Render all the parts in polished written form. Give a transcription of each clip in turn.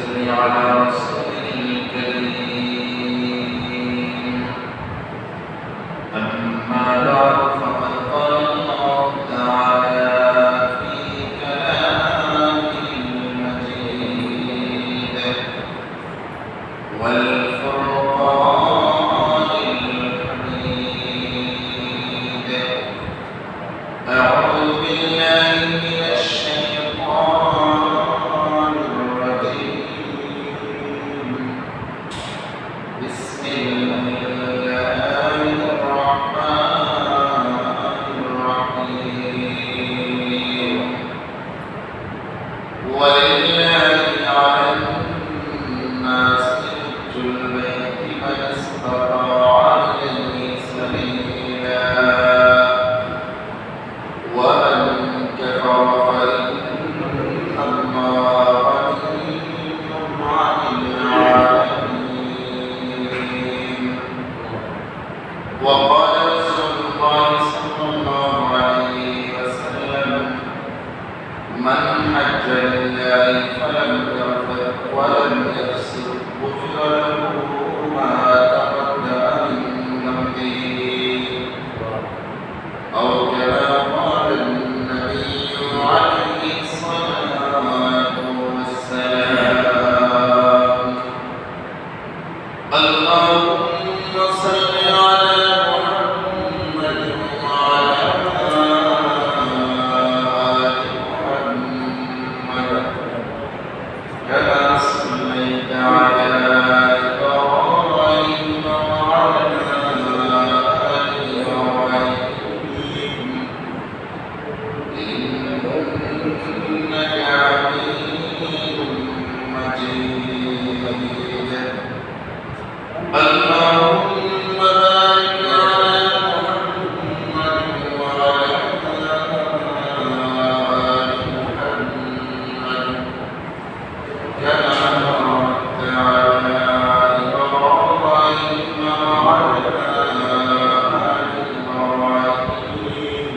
صل على رسوله الكريم. أما بعد فقد قال الله تعالى في كلامه المجيد والفرقان الحميد. أعوذ بالله من الشيطان الرجيم. بسم الله الرحمن الرحيم. ولله على الناس حج البيت من استطاع إليه سبيلا ومن كفر فإن الله غني عن العالمين. وقال رسول الله صلى الله عليه وسلم: من حج لله فلم يرفث ولم يفسق غفر له ما تقدم من ذنبه، أو كما قال النبي عليه الصلاة والسلام. اللهم صل على محمد وعلى آل محمد كما صليت على إبراهيم وعلى آل إبراهيم إنك حميد مجيد. اللهم بارك على محمد وعلى آل محمد كما باركت على إبراهيم وعلى آل إبراهيم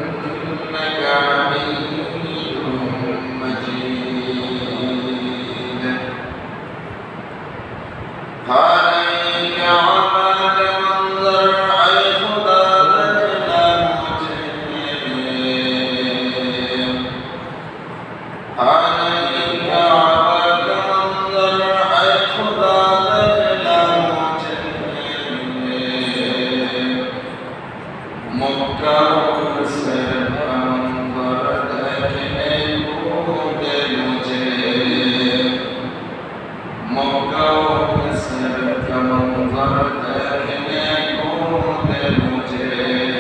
إنك حميد مجيد. عليك عمد منظر حيث ذابت المجيب. عليك عمد منظر حيث ذابت المجيب. مكة سرف منظرتك نبود المجيب. مكة سرف منظرتك نبود المجيب.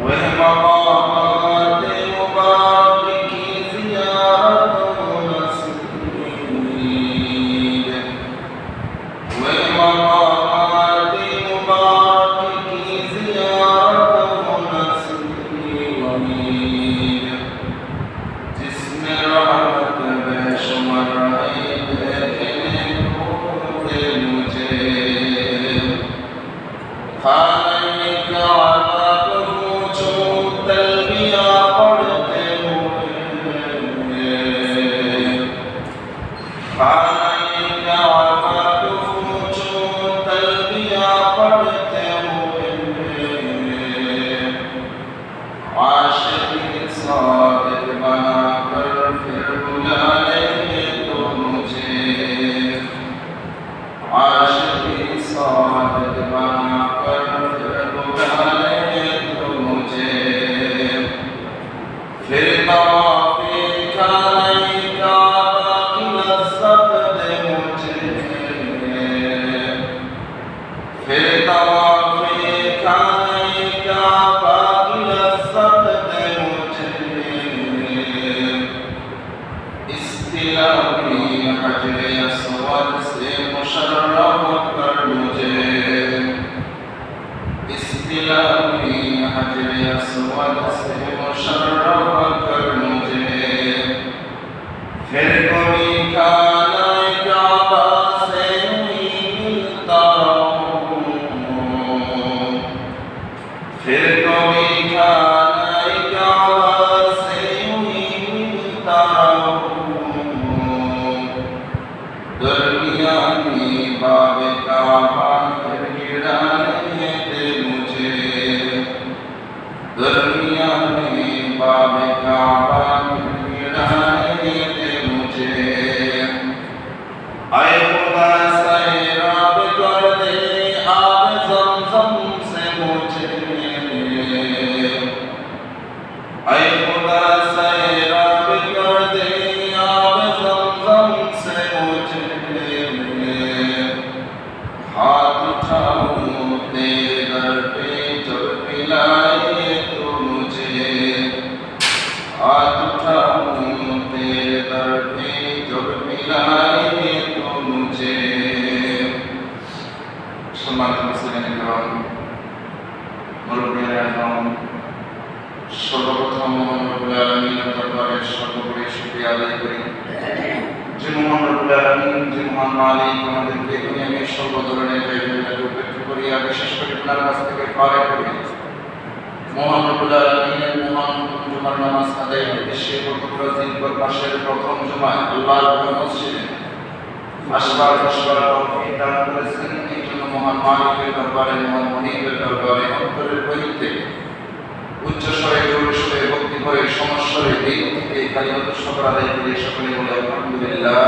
والمقامات المبارك زيارة مسجد. والمقامات المبارك زيارة مسجد. جسم رحمة بشمر عيدك نبود المجيب. عليك عباك وجود تلبية قرد المجيب. عليك عباك وجود تلبية قرد المجيب. عاشق صادق بنا كرفر عليه المجيب. عاشق صادق بنا كرفر عليه المجيب. في طوافك عليك عطاك للصبر مجيب. في طوافك عليك عطاك للصبر مجيب. استلامي حجر أسود سے مشرف کر مجھے. استلامي حجر أسود سے مشرف کر مجھے. پھر کبھی کھانا کعبہ سے نہیں ملتا ہوں. پھر کبھی کھانا کعبہ سے نہیں दुनिया में बाब काबा मिलाए दे मुझे, आए खुदा सैराब कर दे आब ज़मज़म से मुझे, आए खुदा सैराब कर दे आब ज़मज़म से मुझे, हाथ उठाऊं तेरे दर पे जब मिलाए तो मुझे, हाथ उठाऊं तेरे दर पे जब मिलाए तो मुझे। सम्मानित मुसलिम किराम, मुरब्बियाने आज़म, সর্বপ্রথম মহান রব্বুল আলামিনের দরবারে সর্বোপরি শুকরিয়া আদায় করি যে মহান রব্বুল আলামিন, যে মহান মালিক আমাদেরকে দুনিয়ায় সর্ব ধরনের দায়িত্বকে উপেক্ষা করিয়া বিশেষ করে গুনার কাছ থেকে পারে করে মহান রব্বুল আলামিনের মহান জুমার নামাজ আদায়ের উদ্দেশ্যে পবিত্র জিলকদ মাসের প্রথম জুমায় আল্লাহর মসজিদে আসবার বসবার তৌফিক দান করেছেন। এই জন্য মহান মালিকের দরবারে, মহান মনিবের দরবারে অন্তরের গভীর থেকে উচ্চ স্বরে জোর সুরে ভক্তি করে সমস্বরে এই থেকে কালিমাত শুকর আদায় করে সকলে বলে আলহামদুলিল্লাহ।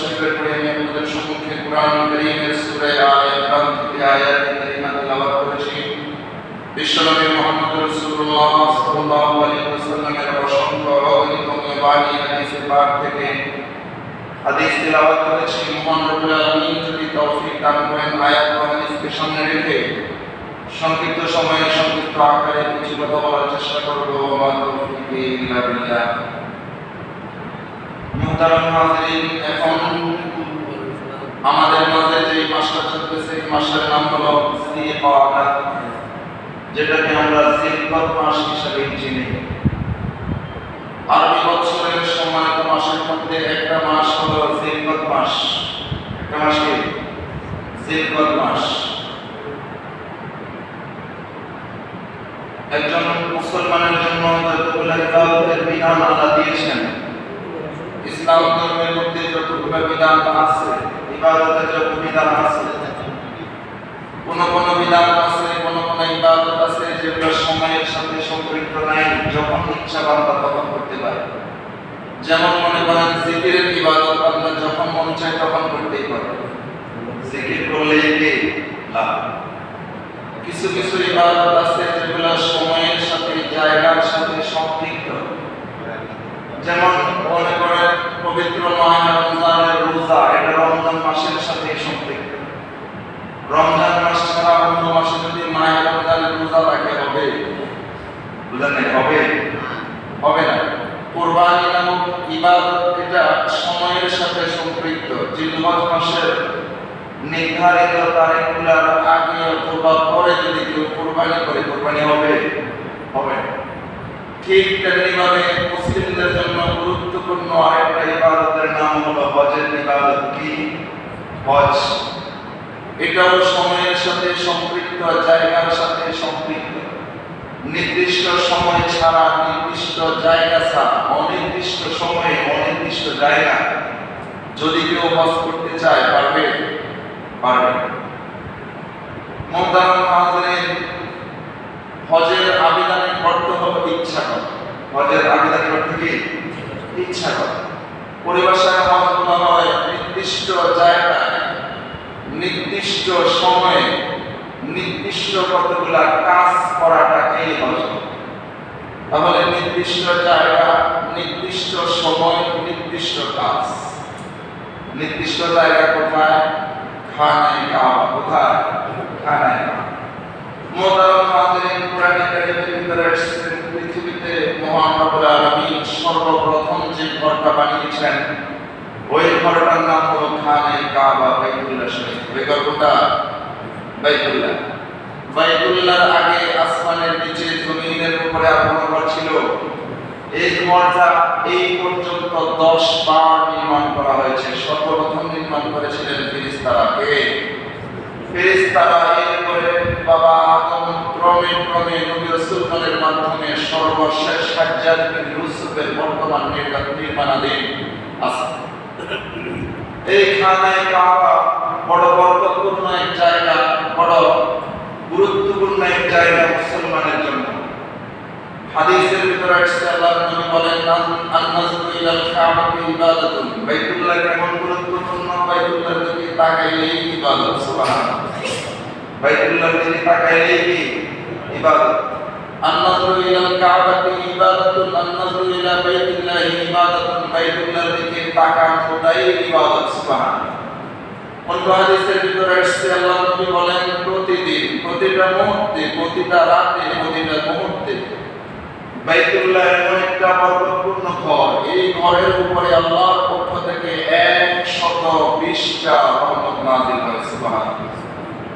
শরীফের পরে আমি আপনাদের সম্মুখে কুরআন কারীমের সূরা আলে ইমরান থেকে আয়াত কারিমা তেলাওয়াত করেছি। বিশ্বনবী মুহাম্মদ রাসূলুল্লাহ সাল্লাল্লাহু আলাইহি ওয়াসাল্লামের অসংখ্য অগণিত বাণী হাদিসের পাঠ থেকে হাদিস তেলাওয়াত করেছি। মহান রব্বুল আলামিন যদি তৌফিক দান করেন আয়াত ও হাদিসকে সামনে রেখে সংক্ষিপ্ত সময়ে সংক্ষিপ্ত আকারে কিছু কথা বলার চেষ্টা করব। ওয়া তৌফিকি ইল্লা বিল্লাহ। মুহতারাম হাজিরিন, এখন আমাদের মাঝে যে মাসটা চলতেছে এই মাসের নাম হলো জিলকআদা, যেটাকে আমরা জিলকদ মাস হিসেবে চিনি। আরবি বছরের সম্মানিত মাসের মধ্যে একটা মাস হলো জিলকদ মাস। একটা মাস কি? জিলকদ মাস। একজন মুসলমানের জন্য যতগুলো ইবাদতের বিধান আল্লাহ দিয়েছেন, ইসলাম ধর্মের মধ্যে যতগুলো বিধান আছে, ইবাদতের যত বিধান আছে, কোন কোন বিধান আছে, কোন কোন ইবাদত আছে যেগুলো সময়ের সাথে সম্পৃক্ত নাই, যখন ইচ্ছা বান্দা তখন করতে পারে। যেমন মনে করেন জিকিরের ইবাদত বান্দা যখন মন চায় তখন করতেই পারে, জিকির করলে কি লাভ। কিছু কিছু ইবাদত আছে যেগুলো সময়ের সাথে জায়গার সাথে সম্পৃক্ত। যেমন মনে করেন পবিত্র মাহে রমজানের রোজা, এটা রমজান মাসের সাথে সম্পৃক্ত। রমজান মাস ছাড়া অন্য মাসে যদি মাহে রমজানের রোজা রাখে হবে? বুঝলেন? হবে? হবে না। কুরবানি নামক ইবাদত এটা সময়ের সাথে সম্পৃক্ত। জিলহজ মাসের নির্ধারিত তারিখগুলোর আগে অথবা পরে যদি কেউ কুরবানি করে, কুরবানি হবে? হবে। ঠিক তেমনিভাবে মুসলিমদের জন্য গুরুত্বপূর্ণ আরেকটা ইবাদতের নাম হলো হজের ইবাদত। কি? হজ। এটাও সময়ের সাথে সম্পৃক্ত, জায়গার সাথে সম্পৃক্ত। নির্দিষ্ট সময় ছাড়া, নির্দিষ্ট জায়গা ছাড়া, অনির্দিষ্ট সময়ে অনির্দিষ্ট জায়গা যদি কেউ হজ করতে চায় পারবে? পারবে। মুহতারাম হাজিরিন, হজের আবেদনের অর্থ হলো ইচ্ছা করা। হজের আবেদনের অর্থ কি? ইচ্ছা করা। পরিভাষায় হজ বলা হয় নির্দিষ্ট জায়গায়, নির্দিষ্ট সময়ে, নির্দিষ্ট কতগুলা কাজ করাটাকেই হজ। তাহলে নির্দিষ্ট জায়গা, নির্দিষ্ট সময়, নির্দিষ্ট কাজ। নির্দিষ্ট জায়গা কোথায়? খানায়ে কাবা। কোথায়? খানায়ে কাবা। মুহতারাম হাজিরিন, কুরআন কারীমের ভিতরে এসেছে পৃথিবীতে মহান রব্বুল আলামিন সর্বপ্রথম যে ঘরটা বানিয়েছেন ওই ঘরটার নাম হলো খানায়ে কাবা, বাইতুল্লাহ শরীফ। ওই ঘরটা বাইতুল্লাহ। বাইতুল্লাহর আগে আসমানের নিচে জমিনের উপরে আর কোনো ঘর ছিল? এই ঘরটা এই পর্যন্ত 10 বার নির্মাণ করা হয়েছে। সর্বপ্রথম নির্মাণ করেছিলেন ফেরেশতারা। কে? ফেরেশতারা। এরপরে বাবা আদম ক্রমে ক্রমে নবী রাসূলগণের মাধ্যমে সর্বশেষ হাজ্জাজ বিন ইউসুফের বর্তমান নির্মাণাধীন আছে। এই খানায়ে কাবা বড় বরকতপূর্ণ এক জায়গা, বড় গুরুত্বপূর্ণ এক জায়গা। আল্লাহর নবী বলেন আন-নাজরু ইলাল কাবাতি ইবাদাতুন, বাইতুল্লাহ কেমন গুরুত্বপূর্ণ, বাইতুল্লাহর দিকে তাকাইলেই ইবাদত। সুবহানাল্লাহ, বাইতুল্লাহর দিকে তাকাইলেই কি ইবাদত। আন-নাজরু ইলাল কাবাতি ইবাদাতুন, আন-নাজরু ইলা বাইতিল্লাহি ইবাদাতুন, বাইতুল্লাহর দিকে তাকানোটাই ইবাদত। সুবহানাল্লাহ। অন্য হাদিসের ভিতরে এসেছে আল্লাহর নবী বলেন প্রতিদিন, প্রতিটা মুহূর্তে, প্রতিটা রাতে, প্রতিটা মুহূর্তে বাইতুল্লাহ এমন একটা বরকতপূর্ণ ঘর, এই ঘরের উপরে আল্লাহর পক্ষ থেকে 120টা রহমত নাযিল হয়। সুবহানাল্লাহ।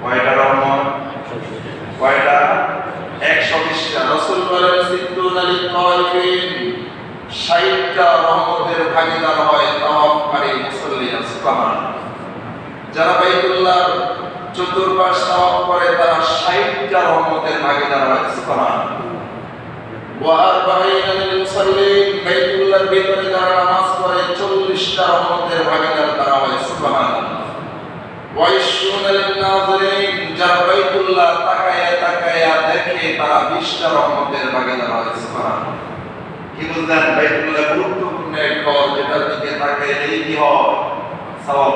কয়টা রহমত? কয়টা? 120টা। রাসূল বলেন সিদ্দুনা লিত-তাওয়াফিন, 60টা রহমতের ভাগীদার হয় তাওয়াফকারী মুসাল্লিরা। সুবহানাল্লাহ। যারা বাইতুল্লাহ চতুর্পাশ তাওয়াফ করে তারা 60টা রহমতের ভাগীদার হয়। সুবহানাল্লাহ। ওয়া আরবাঈনা লিল মুসাল্লিন, বাইতুল্লাহর ভিতরে যারা নামাজ পড়ে 40টা রহমতের ভাগীদার তারা হয়। সুবহানাল্লাহ। ওয়া ইশরুনা লিন নাযিরিন, যারা বাইতুল্লাহ তাকায়া তাকায়া দেখে তারা 20টা রহমতের ভাগীদার হয়। সুবহানাল্লাহ। কি বুঝলেন? বাইতুল্লাহ গুরুত্বপূর্ণ এক ঘর, যেটার দিকে তাকাইলেই কি হয়? সওয়াব।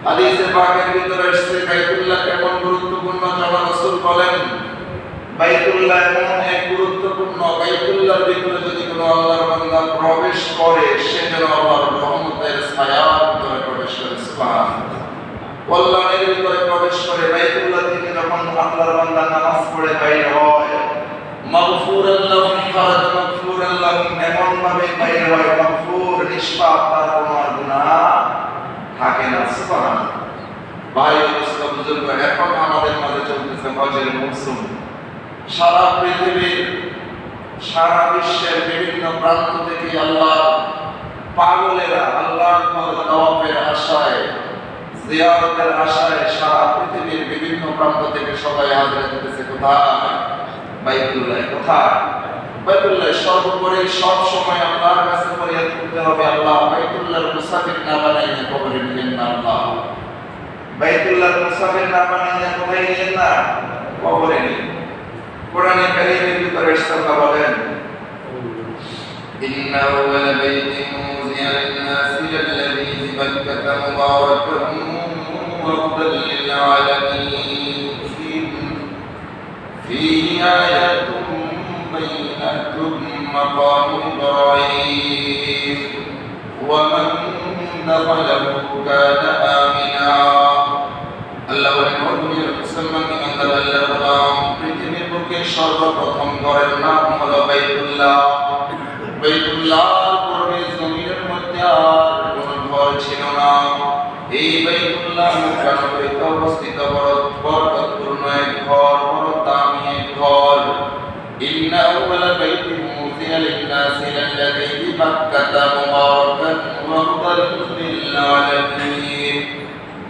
হাদিসে পাকের ভিতরে এসেছে বাইতুল্লাহ কেমন গুরুত্বপূর্ণ, যখন রাসূল বলেন বাইতুল্লাহ এমন এক গুরুত্বপূর্ণ, বাইতুল্লাহর ভিতরে যদি কোনো আল্লাহর বান্দা প্রবেশ করে সে যেন আল্লাহর রহমতের ছায়ার ভিতরে প্রবেশ করে। সুবহানাল্লাহ। কল্যাণের ভিতরে প্রবেশ করে। বাইতুল্লাহ থেকে যখন আল্লাহর বান্দা নামাজ পড়ে বাইরে হয়, মাগফুরান লাহুম, খারাজ মাগফুরান লাহুম, এমন ভাবে বাইরে হয় মাগফুর, নিষ্পাপ, তার কোনো গুনাহ থাকে না। সুবহানাল্লাহ। ভাই ও বুজুর্গ, এখন আমাদের মাঝে চলতেছে হজের মৌসুম। সারা পৃথিবীর, সারা বিশ্বের বিভিন্ন প্রান্ত থেকে আল্লাহ পাগলেরা আল্লাহর তাওয়াফের আশায়, জিয়ারতের আশায় সারা পৃথিবীর বিভিন্ন প্রান্ত থেকে সবাই হাজির হতেছে। কোথায়? বাইতুল্লাহ। কোথায়? বাইতুল্লাহ। সর্বোপরি সব সময় আল্লাহর কাছে ফরিয়াদ করতে হবে, আল্লাহ বাইতুল্লাহর মুসাফির না বানাইয়া কবরে নিলেন না। আল্লাহ বাইতুল্লাহর মুসাফির না বানাইয়া কোথায় নিলেন না? কবরে নিলেন। কোরআনে কারীমের ভিতরে আল্লাহ বলেন ইন্না আউওয়াল বাইতিন উযিয়া লিন-নাসি লাল্লাযী বিবাক্কাতা মুবারাকান ওয়া হুদাল লিল-আলামিন ফীহি আয়াতুন বাইয়িনাতুন মাকামু ইব্রাহিম ওয়া মান দাখালাহু কানা আমিনা। আল্লাহ বলেন ও দুনিয়ার মুসলমান ইমানদার, আল্লাহ পৃথিবীর বুকে সর্বপ্রথম ঘরের নাম হলো বাইতুল্লাহ। বাইতুল্লাহর পূর্বে জমিনের মধ্যে আর কোনো ঘর ছিল না। এই বাইতুল্লাহ মক্কা নগরীতে অবস্থিত বড় বরকতপূর্ণ এক ঘর, বড় দামি এক ঘর। ইন্না আউওয়ালা বাইতিন উযিয়া লিন-নাসি লাল্লাযী বিবাক্কাতা মুবারাকান ওয়া হুদাল লিল-আলামিন।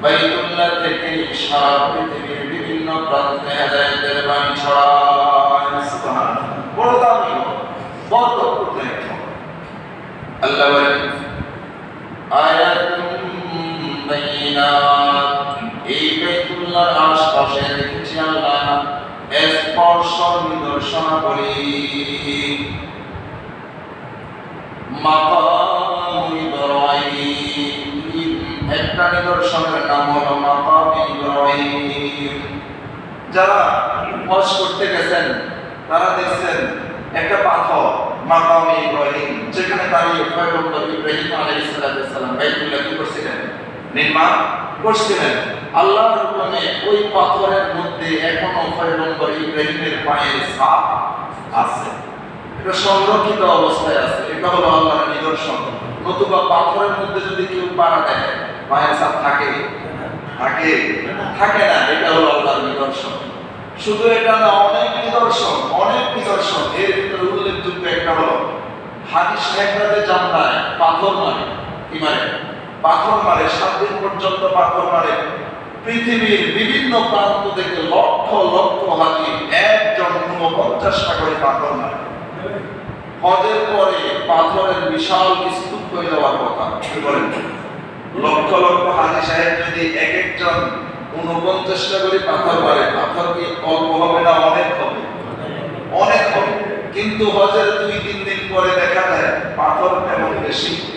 বাইতুল্লাহ থেকে সারা পৃথিবীর বিভিন্ন প্রান্তে হেদায়েতের বাণী ছড়ায়। সুবহানাল্লাহ। বড় দামি, বরকতপূর্ণ এক ঘর। আল্লাহ বলেন আয়াতুন বাইয়িনাত, এই বাইতুল্লাহর আশপাশে রেখেছি আল্লাহ স্পর্শ নিদর্শনাবলী। মাকাম ইব্রাহিম, একটা নিদর্শনের নাম হলো মাকাম ইব্রাহিম। যারা হজ করতে গেছেন তারা দেখছেন একটা পাথর মাকাম ইব্রাহিম, যেখানে দাঁড়িয়ে পয়গম্বর ইব্রাহিম আলাইহিস সালাম বাইতুল্লাহ কি করছিলেন? নির্মাণ করছিলেন। আল্লাহর হুকুমে ওই পাথরের মধ্যে এখনো পয়গম্বর ইব্রাহিমের পায়ের ছাপ আছে, এটা সংরক্ষিত অবস্থায় আছে। এটা হলো আল্লাহর নিদর্শন। নতুবা পাথরের মধ্যে যদি কেউ পাড়া দেয় পায়ের ছাপ থাকে? থাকে থাকে না। এটা হলো আল্লাহর নিদর্শন। শুধু এটা না, অনেক নিদর্শন, অনেক নিদর্শন। এর ভিতরে উল্লেখযোগ্য একটা হলো হাদিস একটাতে জানলায় পাথর মারে। কি মারে? পাথর মারে। 7 দিন পর্যন্ত পাথর মারে। পৃথিবীর বিভিন্ন প্রান্ত থেকে লক্ষ লক্ষ হাজি একজন 49টা করে পাথর মারে। হজের পরে পাথরের বিশাল স্তূপ হয়ে যাওয়ার কথা। কি বলেন? লক্ষ লক্ষ হাজি সাহেব যদি এক একজন 49টা করে পাথর মারে, পাথর কি অল্প হবে না? অনেক হবে, অনেক হবে। কিন্তু হজের 2-3 বেশি।